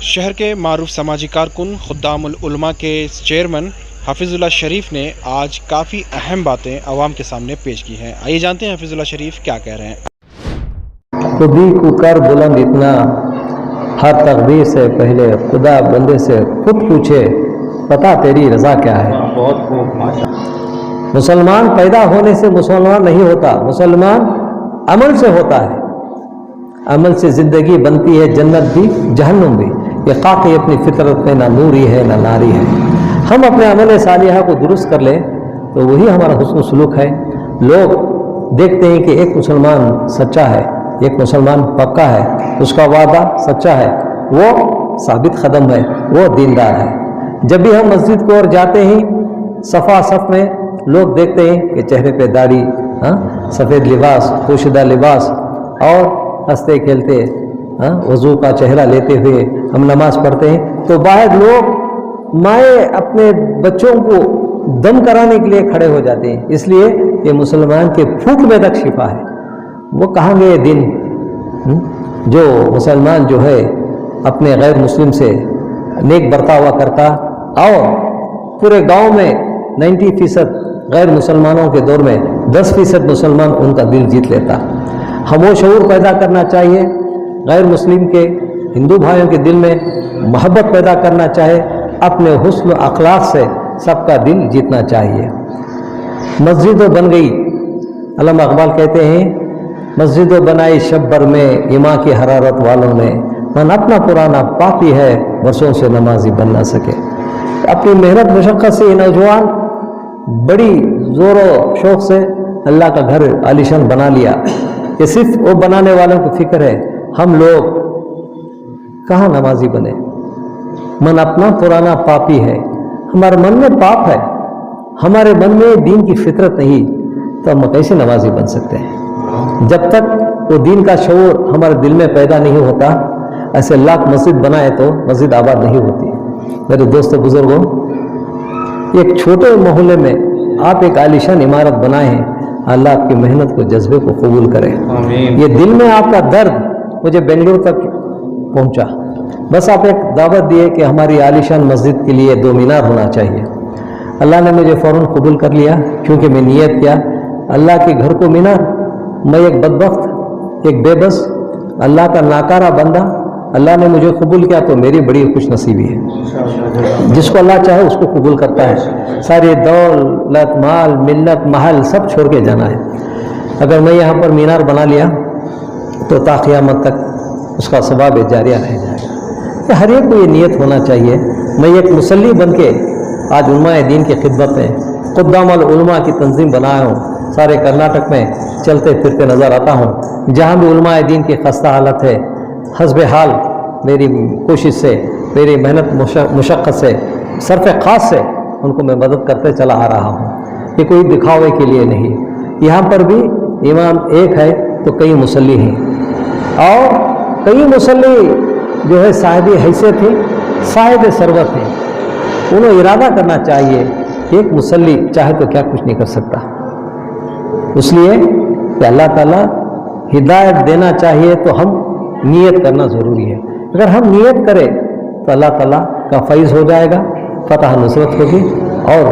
شہر کے معروف سماجی کارکن خدام العلماء کے چیئرمین حفیظ اللہ شریف نے آج کافی اہم باتیں عوام کے سامنے پیش کی ہیں۔ آئیے جانتے ہیں حفیظ اللہ شریف کیا کہہ رہے ہیں۔ خود ہی کو کر بلند اتنا، ہر تقدیر سے پہلے خدا بندے سے خود پوچھے پتا تیری رضا کیا ہے۔ بہت خوب، مسلمان پیدا ہونے سے مسلمان نہیں ہوتا، مسلمان عمل سے ہوتا ہے۔ عمل سے زندگی بنتی ہے، جنت بھی جہنم بھی۔ یہ قاقی اپنی فطرت میں نہ نوری ہے نہ ناری ہے۔ ہم اپنے عمل صالحہ کو درست کر لیں تو وہی ہمارا حسن و سلوک ہے۔ لوگ دیکھتے ہیں کہ ایک مسلمان سچا ہے، ایک مسلمان پکا ہے، اس کا وعدہ سچا ہے، وہ ثابت قدم ہے، وہ دیندار ہے۔ جب بھی ہم مسجد کو اور جاتے ہیں، صفا صف میں لوگ دیکھتے ہیں کہ چہرے پہ داڑھی، سفید لباس، پوشیدہ لباس، اور ہنستے کھیلتے وضو کا چہرہ لیتے ہوئے ہم نماز پڑھتے ہیں تو باہر لوگ مائیں اپنے بچوں کو دم کرانے کے لیے کھڑے ہو جاتے ہیں، اس لیے کہ مسلمان کے پھوٹ میں تک شفا ہے۔ وہ کہاں گئے دن جو مسلمان جو ہے اپنے غیر مسلم سے نیک برتاوا کرتا اور پورے گاؤں میں 90% غیر مسلمانوں کے دور میں 10% مسلمان ان کا دل جیت لیتا۔ ہم وہ شعور پیدا کرنا چاہیے، غیر مسلم کے ہندو بھائیوں کے دل میں محبت پیدا کرنا چاہے، اپنے حسن و اخلاق سے سب کا دل جیتنا چاہیے۔ مسجدوں بن گئی، علامہ اقبال کہتے ہیں مسجدوں بنائی شب بھر میں ایمان کی حرارت والوں نے، من اپنا پرانا پاپی ہے برسوں سے نمازی بن نہ سکے۔ اپنی محنت مشقت سے یہ نوجوان بڑی زور و شوق سے اللہ کا گھر عالیشان بنا لیا۔ یہ صرف وہ بنانے والوں کو فکر ہے، ہم لوگ کہاں نمازی بنے؟ من اپنا پرانا پاپی ہے، ہمارے من میں پاپ ہے، ہمارے من میں دین کی فطرت نہیں، تو ہم کیسے نمازی بن سکتے ہیں؟ جب تک وہ دین کا شعور ہمارے دل میں پیدا نہیں ہوتا، ایسے لاکھ مسجد بنائے تو مسجد آباد نہیں ہوتی۔ میرے دوست بزرگوں، ایک چھوٹے محلے میں آپ ایک عالیشان عمارت بنائے ہیں، اللہ آپ کی محنت کو جذبے کو قبول کرے۔ یہ دل میں آپ کا درد مجھے بنگلور تک پہنچا، بس آپ ایک دعوت دیے کہ ہماری عالیشان مسجد کے لیے 2 مینار ہونا چاہیے۔ اللہ نے مجھے فوراً قبول کر لیا، کیونکہ میں نیت کیا اللہ کے گھر کو مینار۔ میں ایک بدبخت، ایک بے بس، اللہ کا ناکارہ بندہ، اللہ نے مجھے قبول کیا تو میری بڑی خوش نصیبی ہے۔ جس کو اللہ چاہے اس کو قبول کرتا ہے۔ ساری دولت، مال، ملت، محل سب چھوڑ کے جانا ہے۔ اگر میں یہاں پر مینار بنا لیا تو تا قیامت تک اس کا ثواب جاریہ رہ جائے گا۔ کہ ہر ایک کو یہ نیت ہونا چاہیے، میں ایک مصلی بن کے آج علماء دین کی خدمت میں خدام العلماء کی تنظیم بنایا ہوں، سارے کرناٹک میں چلتے پھرتے نظر آتا ہوں۔ جہاں بھی علماء دین کی خستہ حالت ہے، حسب حال میری کوشش سے، میری محنت مشقت سے، صرف خاص سے ان کو میں مدد کرتے چلا آ رہا ہوں۔ یہ کوئی دکھاوے کے لیے نہیں۔ یہاں پر بھی امام ایک ہے تو کئی مصلی ہیں، اور کئی مصلی جو ہے صاحب حیثیت ہیں، صاحب ثروت ہیں۔ انہیں ارادہ کرنا چاہیے کہ ایک مصلی چاہے تو کیا کچھ نہیں کر سکتا، اس لیے کہ اللہ تعالیٰ ہدایت دینا چاہیے تو ہم نیت کرنا ضروری ہے۔ اگر ہم نیت کریں تو اللہ تعالیٰ کا فیض ہو جائے گا، فتح نصرت ہوگی، اور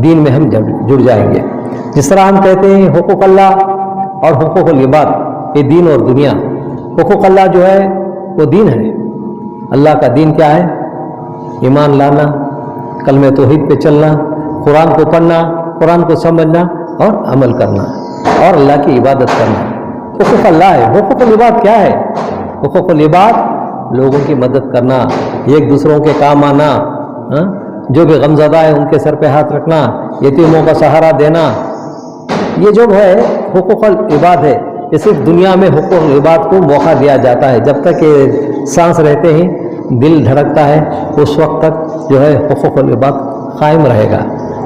دین میں ہم جڑ جائیں گے۔ جس طرح ہم کہتے ہیں حقوق اللہ اور حقوق العباد، یہ دین اور دنیا۔ حقوق اللہ جو ہے وہ دین ہے، اللہ کا دین کیا ہے؟ ایمان لانا، کلمہ توحید پہ چلنا، قرآن کو پڑھنا، قرآن کو سمجھنا اور عمل کرنا، اور اللہ کی عبادت کرنا۔ حقوق اللہ ہے۔ حقوق العباد کیا ہے؟ حقوق العباد لوگوں کی مدد کرنا، ایک دوسروں کے کام آنا، جو بھی غمزدہ ہے ان کے سر پہ ہاتھ رکھنا، یتیموں کا سہارا دینا، یہ جو ہے حقوق العباد ہے۔ یہ صرف دنیا میں حقوق العباد کو موقع دیا جاتا ہے، جب تک یہ سانس رہتے ہیں، دل دھڑکتا ہے، اس وقت تک جو ہے حقوق العباد قائم رہے گا۔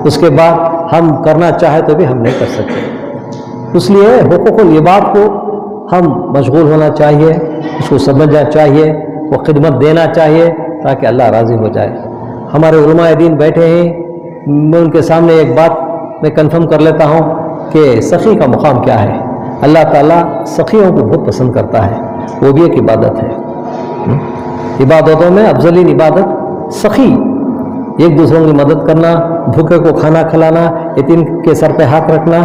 اس کے بعد ہم کرنا چاہے تو بھی ہم نہیں کر سکتے۔ اس لیے حقوق العباد کو ہم مشغول ہونا چاہیے، اس کو سمجھنا چاہیے، وہ خدمت دینا چاہیے تاکہ اللہ راضی ہو جائے۔ ہمارے علماء دین بیٹھے ہیں، میں ان کے سامنے ایک بات میں کنفرم کر لیتا ہوں کہ سخی کا مقام کیا ہے۔ اللہ تعالیٰ سخیوں کو بہت پسند کرتا ہے، وہ بھی ایک عبادت ہے۔ عبادتوں میں افضلین عبادت سخی، ایک دوسروں کی مدد کرنا، بھوکے کو کھانا کھلانا، یتیم کے سر پہ ہاتھ رکھنا،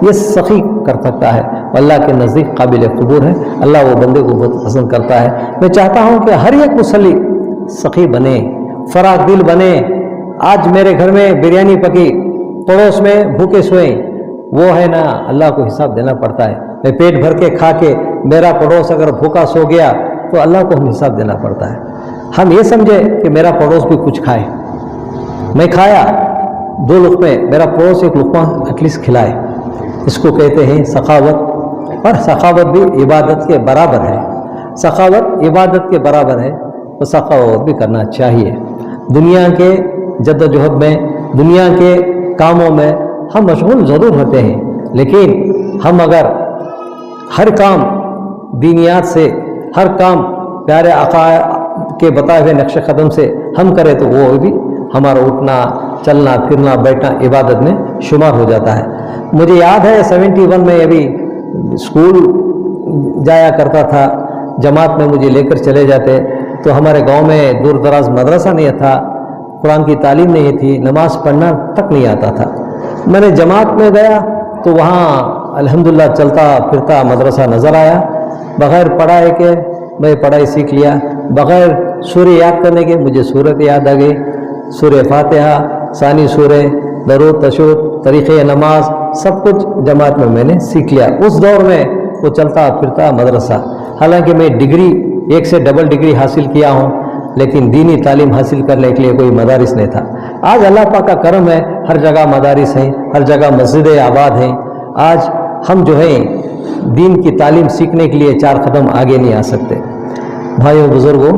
یہ سخی کر سکتا ہے، اللہ کے نزدیک قابل قبول ہے، اللہ وہ بندے کو بہت پسند کرتا ہے۔ میں چاہتا ہوں کہ ہر ایک مصلی سخی بنے، فراخ دل بنے۔ آج میرے گھر میں بریانی پکی، پڑوس میں بھوکے سوئیں، وہ ہے نا اللہ کو حساب دینا پڑتا ہے۔ میں پیٹ بھر کے کھا کے میرا پڑوس اگر بھوکا سو گیا تو اللہ کو ہم حساب دینا پڑتا ہے۔ ہم یہ سمجھے کہ میرا پڑوس بھی کچھ کھائے، میں کھایا 2 لقمے، میرا پڑوس 1 لقمہ ایٹ لیسٹ کھلائے، اس کو کہتے ہیں سخاوت۔ اور سخاوت بھی عبادت کے برابر ہے، سخاوت عبادت کے برابر ہے، تو سخاوت بھی کرنا چاہیے۔ دنیا کے جد و جہد میں، دنیا کے کاموں میں ہم مشغول ضرور ہوتے ہیں، لیکن ہم اگر ہر کام دینیات سے، ہر کام پیارے آقا کے بتائے ہوئے نقش قدم سے ہم کریں تو وہ بھی ہمارا اٹھنا، چلنا، پھرنا، بیٹھنا عبادت میں شمار ہو جاتا ہے۔ مجھے یاد ہے 71 میں ابھی اسکول جایا کرتا تھا، جماعت میں مجھے لے کر چلے جاتے، تو ہمارے گاؤں میں دور دراز مدرسہ نہیں تھا، قرآن کی تعلیم نہیں تھی، نماز پڑھنا تک نہیں آتا تھا۔ میں نے جماعت میں گیا تو وہاں الحمدللہ چلتا پھرتا مدرسہ نظر آیا، بغیر پڑھائی کے میں پڑھائی سیکھ لیا، بغیر سورہ یاد کرنے کے مجھے سورت یاد آ گئی، سورہ فاتحہ، ثانی سورہ، درود، تشہد، طریقۂ نماز، سب کچھ جماعت میں نے سیکھ لیا۔ اس دور میں وہ چلتا پھرتا مدرسہ، حالانکہ میں ڈگری 1 سے ڈبل ڈگری حاصل کیا ہوں، لیکن دینی تعلیم حاصل کرنے کے لیے کوئی مدارس نہیں تھا۔ آج اللہ پاک کا کرم ہے، ہر جگہ مدارس ہیں، ہر جگہ مسجدیں آباد ہیں۔ آج ہم جو ہیں دین کی تعلیم سیکھنے کے لیے 4 قدم آگے نہیں آ سکتے۔ بھائیوں بزرگوں،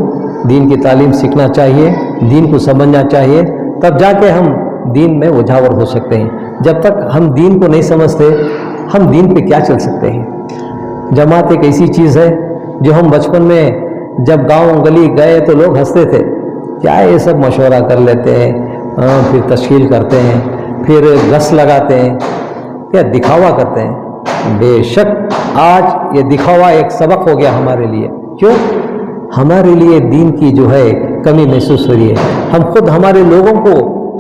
دین کی تعلیم سیکھنا چاہیے، دین کو سمجھنا چاہیے، تب جا کے ہم دین میں اجاور ہو سکتے ہیں۔ جب تک ہم دین کو نہیں سمجھتے، ہم دین پہ کیا چل سکتے ہیں؟ جماعت ایک ایسی چیز ہے جو ہم بچپن میں جب گاؤں گلی گئے تو لوگ ہنستے تھے، کیا یہ سب مشورہ کر لیتے ہیں، پھر تشکیل کرتے ہیں، پھر گس لگاتے ہیں، کیا دکھاوا کرتے ہیں۔ بے شک آج یہ دکھاوا ایک سبق ہو گیا ہمارے لیے۔ کیوں؟ ہمارے لیے دین کی جو ہے کمی محسوس ہو رہی ہے۔ ہم خود ہمارے لوگوں کو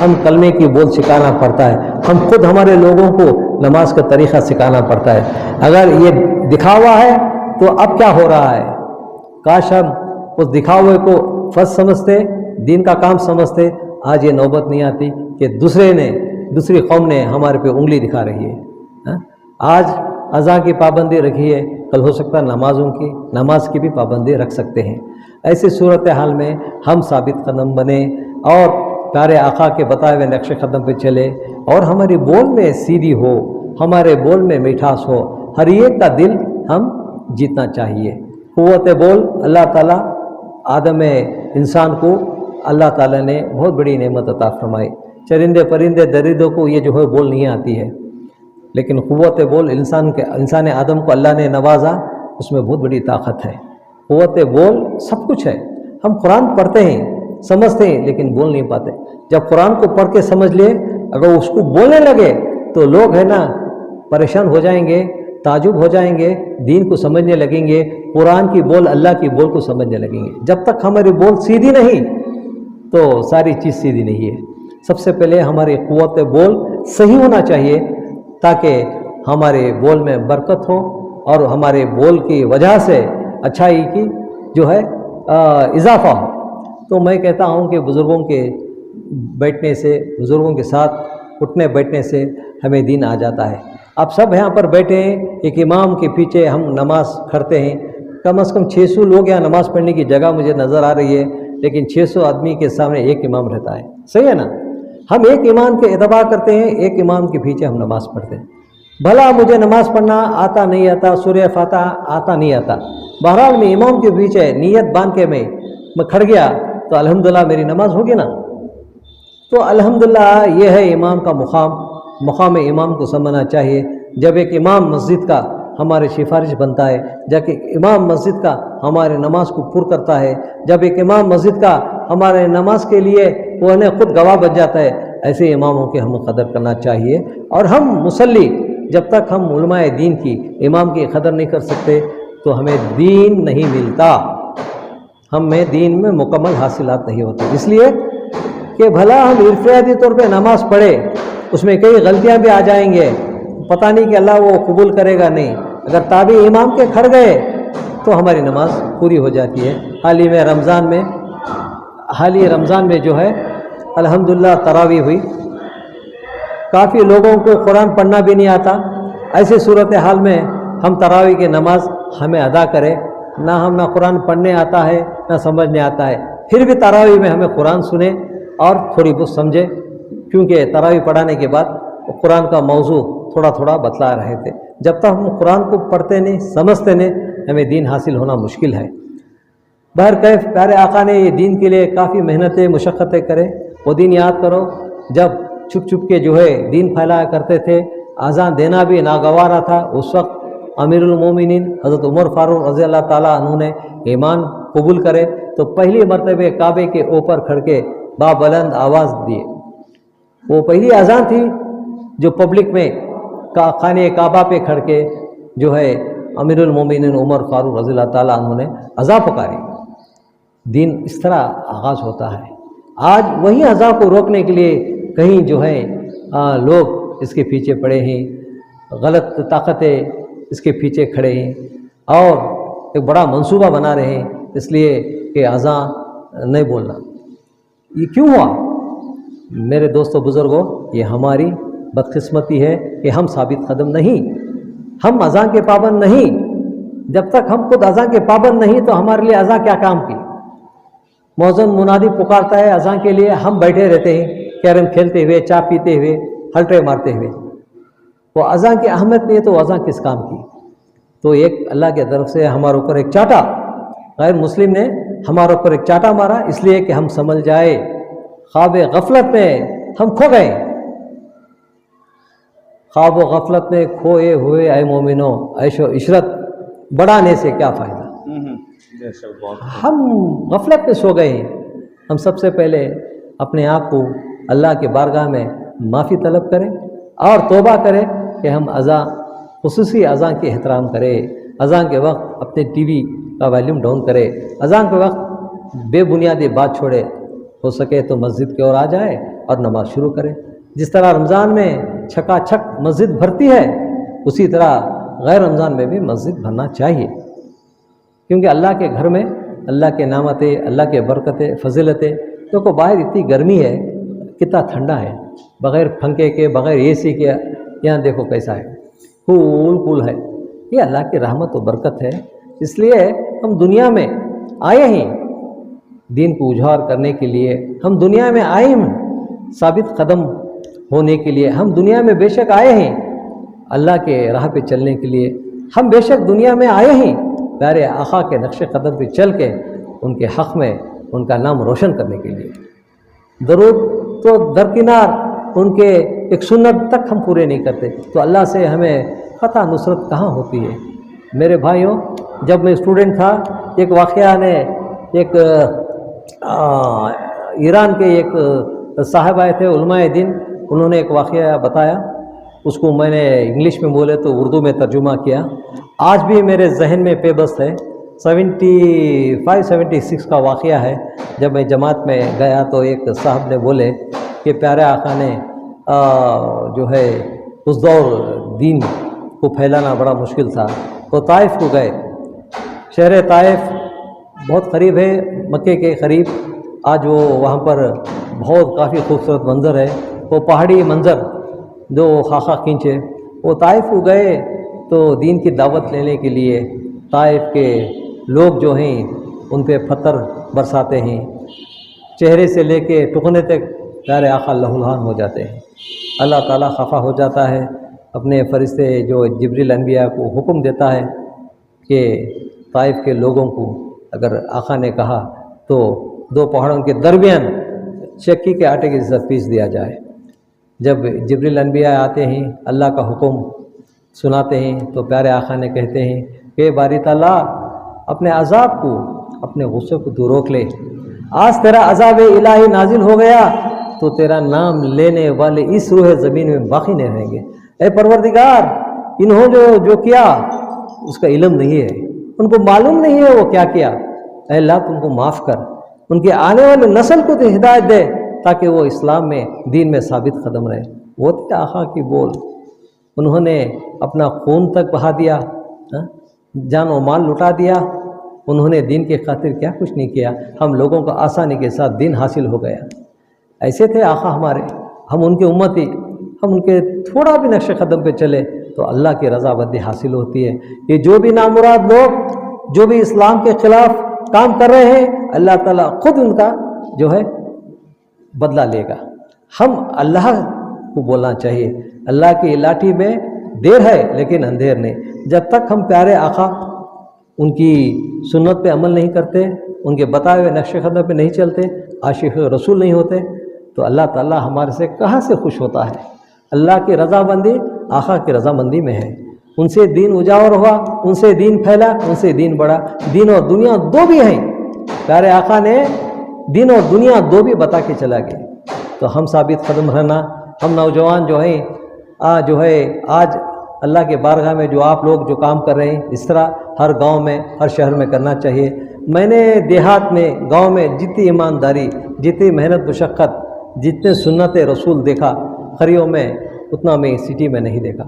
ہم کلمے کی بول سکھانا پڑتا ہے، ہم خود ہمارے لوگوں کو نماز کا طریقہ سکھانا پڑتا ہے۔ اگر یہ دکھاوا ہے تو اب کیا ہو رہا ہے؟ کاش ہم اس دکھاوے کو فرض سمجھتے، دین کا کام سمجھتے، آج یہ نوبت نہیں آتی کہ دوسری قوم نے ہمارے پہ انگلی دکھا رہی ہے۔ آج اذان کی پابندی رکھی ہے، کل ہو سکتا ہے نماز کی بھی پابندی رکھ سکتے ہیں۔ ایسی صورتحال میں ہم ثابت قدم بنے اور پیارے آقا کے بتائے ہوئے نقش قدم پہ چلے، اور ہماری بول میں سیدھی ہو، ہمارے بول میں مٹھاس ہو، ہر ایک کا دل ہم جیتنا چاہیے۔ قوت بول اللہ تعالیٰ آدم انسان کو اللہ تعالیٰ نے بہت بڑی نعمت عطا فرمائی۔ چرندے پرندے درندوں کو یہ جو ہے بول نہیں آتی ہے، لیکن قوت بول انسان آدم کو اللہ نے نوازا، اس میں بہت بڑی طاقت ہے۔ قوت بول سب کچھ ہے۔ ہم قرآن پڑھتے ہیں، سمجھتے ہیں، لیکن بول نہیں پاتے۔ جب قرآن کو پڑھ کے سمجھ لے، اگر اس کو بولنے لگے تو لوگ ہے نا پریشان ہو جائیں گے، تعجب ہو جائیں گے، دین کو سمجھنے لگیں گے، قرآن کی بول، اللہ کی بول کو سمجھنے لگیں گے۔ جب تک ہماری بول سیدھی نہیں تو ساری چیز سیدھی نہیں ہے۔ سب سے پہلے ہماری قوت بول صحیح ہونا چاہیے تاکہ ہمارے بول میں برکت ہو اور ہمارے بول کی وجہ سے اچھائی کی جو ہے اضافہ ہو۔ تو میں کہتا ہوں کہ بزرگوں کے بیٹھنے سے، بزرگوں کے ساتھ اٹھنے بیٹھنے سے ہمیں دین آ جاتا ہے۔ آپ سب یہاں پر بیٹھے ہیں، ایک امام کے پیچھے ہم نماز کھڑتے ہیں، کم از کم 600 لوگ یہاں نماز پڑھنے کی جگہ مجھے نظر آ رہی ہے، لیکن 600 آدمی کے سامنے ایک امام رہتا ہے، صحیح ہے نا؟ ہم ایک امام کے اتباع کرتے ہیں، ایک امام کے پیچھے ہم نماز پڑھتے ہیں۔ بھلا مجھے نماز پڑھنا آتا نہیں آتا، سورہ فاتحہ آتا نہیں آتا، بہرحال میں امام کے پیچھے نیت باندھ کے میں کھڑ گیا تو الحمدللہ میری نماز ہوگی نا۔ تو الحمدللہ یہ ہے امام کا مقام امام کو سمجھنا چاہیے۔ جب ایک امام مسجد کا ہمارے سفارش بنتا ہے، جب ایک امام مسجد کا ہمارے نماز کو پر کرتا ہے، جب ایک امام مسجد کا ہمارے نماز کے لیے وہ خود گواہ بن جاتا ہے، ایسے اماموں کی ہمیں قدر کرنا چاہیے۔ اور ہم مصلی جب تک ہم علماء دین کی، امام کی قدر نہیں کر سکتے تو ہمیں دین نہیں ملتا۔ ہم میں دین میں مکمل حاصلات نہیں ہوتے، اس لیے کہ بھلا ہم ارتیادی طور پہ نماز پڑھے، اس میں کئی غلطیاں بھی آ جائیں گے، پتہ نہیں کہ اللہ وہ قبول کرے گا نہیں، اگر تابع امام کے کھڑ گئے تو ہماری نماز پوری ہو جاتی ہے۔ حال ہی رمضان میں جو ہے الحمدللہ تراویح ہوئی، کافی لوگوں کو قرآن پڑھنا بھی نہیں آتا، ایسی صورتحال میں ہم تراویح کی نماز ہمیں ادا کرے، نہ قرآن پڑھنے آتا ہے نہ سمجھنے آتا ہے، پھر بھی تراویح میں ہمیں قرآن سنے اور تھوڑی بہت سمجھے، کیونکہ تراویح پڑھانے کے بعد قرآن کا موضوع تھوڑا تھوڑا بتلا رہے تھے۔ جب تک ہم قرآن کو پڑھتے نہیں سمجھتے نہیں ہمیں دین حاصل ہونا مشکل ہے۔ بہرکیف پیارے آقا نے یہ دین کے لیے کافی محنتیں مشقتیں کرے۔ وہ دن یاد کرو جب چھپ چھپ کے جو ہے دین پھیلایا کرتے تھے، اذان دینا بھی ناگوارا تھا، اس وقت امیر المومنین حضرت عمر فاروق رضی اللہ تعالیٰ عنہ نے ایمان قبول کرے تو پہلی مرتبہ کعبے کے اوپر کھڑ کے بابلند آواز دیے۔ وہ پہلی اذان تھی جو پبلک میں خانہ کعبہ پہ کھڑ کے جو ہے امیر المومنین عمر فاروق رضی اللہ تعالیٰ عنہ نے اذان پکاری۔ دین اس طرح آغاز ہوتا ہے۔ آج وہی اذان کو روکنے کے لیے کہیں جو ہے لوگ اس کے پیچھے پڑے ہیں، غلط طاقتیں اس کے پیچھے کھڑے ہیں اور ایک بڑا منصوبہ بنا رہے ہیں اس لیے کہ اذان نہیں بولنا۔ یہ کیوں ہوا؟ میرے دوستو بزرگوں، یہ ہماری بدقسمتی ہے کہ ہم ثابت قدم نہیں، ہم اذان کے پابند نہیں۔ جب تک ہم خود اذان کے پابند نہیں تو ہمارے لیے اذان کیا کام کی؟ مؤذن منادی پکارتا ہے اذان کے لیے، ہم بیٹھے رہتے ہیں کیرم کھیلتے ہوئے، چائے پیتے ہوئے، ہلٹے مارتے ہوئے۔ وہ اذان کی اہمیت نہیں ہے تو اذان کس کام کی؟ تو ایک اللہ کی طرف سے ہمارے اوپر ایک چاٹا، غیر مسلم نے ہمارے اوپر ایک چاٹا مارا، اس لیے کہ ہم سمجھ جائے، خواب غفلت میں ہم کھو گئے۔ خواب و غفلت میں کھوئے ہوئے اے مومنوں، عیش و عشرت بڑھانے سے کیا فائدہ؟ ہم غفلت میں سو گئے ہیں۔ ہم سب سے پہلے اپنے آپ کو اللہ کے بارگاہ میں معافی طلب کریں اور توبہ کریں کہ ہم اذان، خصوصی اذان کے احترام کریں، اذان کے وقت اپنے ٹی وی کا والیوم ڈاؤن کرے، اذان کے وقت بے بنیادی بات چھوڑے، ہو سکے تو مسجد کی اور آ جائے اور نماز شروع کرے۔ جس طرح رمضان میں چھکا چھک مسجد بھرتی ہے، اسی طرح غیر رمضان میں بھی مسجد بھرنا چاہیے، کیونکہ اللہ کے گھر میں اللہ کے نعمتیں، اللہ کے برکتیں، فضیلتیں۔ دیکھو باہر اتنی گرمی ہے، کتنا ٹھنڈا ہے، بغیر پنکھے کے، بغیر اے سی کے، یہاں دیکھو کیسا ہے، کول ہے۔ یہ اللہ کی رحمت و برکت ہے۔ اس لیے ہم دنیا میں آئے ہیں دین کو اجہار کرنے کے لیے، ہم دنیا میں آئے ہیں ثابت قدم ہونے کے لیے، ہم دنیا میں بے شک آئے ہیں اللہ کے راہ پہ چلنے کے لیے، ہم بے شک دنیا میں آئے ہیں پیارے آقا کے نقش قدم پہ چل کے ان کے حق میں ان کا نام روشن کرنے کے لیے۔ درود تو درکنار، ان کے ایک سنت تک ہم پورے نہیں کرتے تو اللہ سے ہمیں فتح نصرت کہاں ہوتی ہے؟ میرے بھائیوں، جب میں اسٹوڈنٹ تھا، ایک واقعہ نے ایک ایران کے ایک صاحب آئے تھے علماء دین، انہوں نے ایک واقعہ بتایا، اس کو میں نے انگلش میں بولے تو اردو میں ترجمہ کیا، آج بھی میرے ذہن میں پے بست ہے۔ 75-76 کا واقعہ ہے۔ جب میں جماعت میں گیا تو ایک صاحب نے بولے کہ پیارے آقا نے جو ہے اس دور دین کو پھیلانا بڑا مشکل تھا، تو طائف کو گئے۔ شہر طائف بہت قریب ہے مکے کے قریب، آج وہ وہاں پر بہت کافی خوبصورت منظر ہے، وہ پہاڑی منظر جو خاکہ کھینچے۔ وہ طائف کو گئے تو دین کی دعوت لینے کے لیے طائف کے لوگ جو ہیں ان پہ پتھر برساتے ہیں، چہرے سے لے کے ٹکنے تک پیارے آقا لہولہان ہو جاتے ہیں۔ اللہ تعالیٰ خفا ہو جاتا ہے، اپنے فرشتے جو جبریل انبیاء کو حکم دیتا ہے کہ طائف کے لوگوں کو اگر آقا نے کہا تو دو پہاڑوں کے درمیان چکی کے آٹے کے جیسا پیس دیا جائے۔ جب جبریل انبیاء آتے ہیں، اللہ کا حکم سناتے ہیں تو پیارے آقا نے کہتے ہیں کہ باری تعالیٰ اپنے عذاب کو، اپنے غصے کو تو روک لے، آج تیرا عذاب الہی نازل ہو گیا تو تیرا نام لینے والے اس روح زمین میں باقی نہیں رہیں گے۔ اے پروردگار، انہوں جو کیا اس کا علم نہیں ہے، ان کو معلوم نہیں ہے وہ کیا کیا، اے اللہ تم کو معاف کر، ان کے آنے والے نسل کو تو ہدایت دے تاکہ وہ اسلام میں دین میں ثابت قدم رہے۔ وہ تھے آقا کی بول، انہوں نے اپنا خون تک بہا دیا، جان و مال لٹا دیا، انہوں نے دین کے خاطر کیا کچھ نہیں کیا، ہم لوگوں کو آسانی کے ساتھ دین حاصل ہو گیا۔ ایسے تھے آقا ہمارے، ہم ان کے امتی، ہم ان کے تھوڑا بھی نقش قدم پہ چلے تو اللہ کی رضا بندی حاصل ہوتی ہے۔ یہ جو بھی نامراد لوگ جو بھی اسلام کے خلاف کام کر رہے ہیں، اللہ تعالیٰ خود ان کا جو ہے بدلہ لے گا۔ ہم اللہ کو بولنا چاہیے، اللہ کی لاٹھی میں دیر ہے لیکن اندھیر نہیں۔ جب تک ہم پیارے آقا ان کی سنت پہ عمل نہیں کرتے، ان کے بتائے ہوئے نقش قدم پہ نہیں چلتے، عاشق رسول نہیں ہوتے، تو اللہ تعالیٰ ہمارے سے کہاں سے خوش ہوتا ہے؟ اللہ کی رضا مندی آقا کی رضا مندی میں ہے۔ ان سے دین اجاگر ہوا، ان سے دین پھیلا، ان سے دین بڑھا۔ دین اور دنیا دو بھی ہیں، پیارے آقا نے دین اور دنیا دو بھی بتا کے چلا گیا۔ تو ہم ثابت قدم رہنا، ہم نوجوان جو ہیں آج اللہ کے بارگاہ میں جو آپ لوگ جو کام کر رہے ہیں، اس طرح ہر گاؤں میں ہر شہر میں کرنا چاہیے۔ میں نے دیہات میں گاؤں میں جتنی ایمانداری، جتنی محنت مشقت، جتنے سنت رسول دیکھا قریوں میں، اتنا میں سٹی میں نہیں دیکھا۔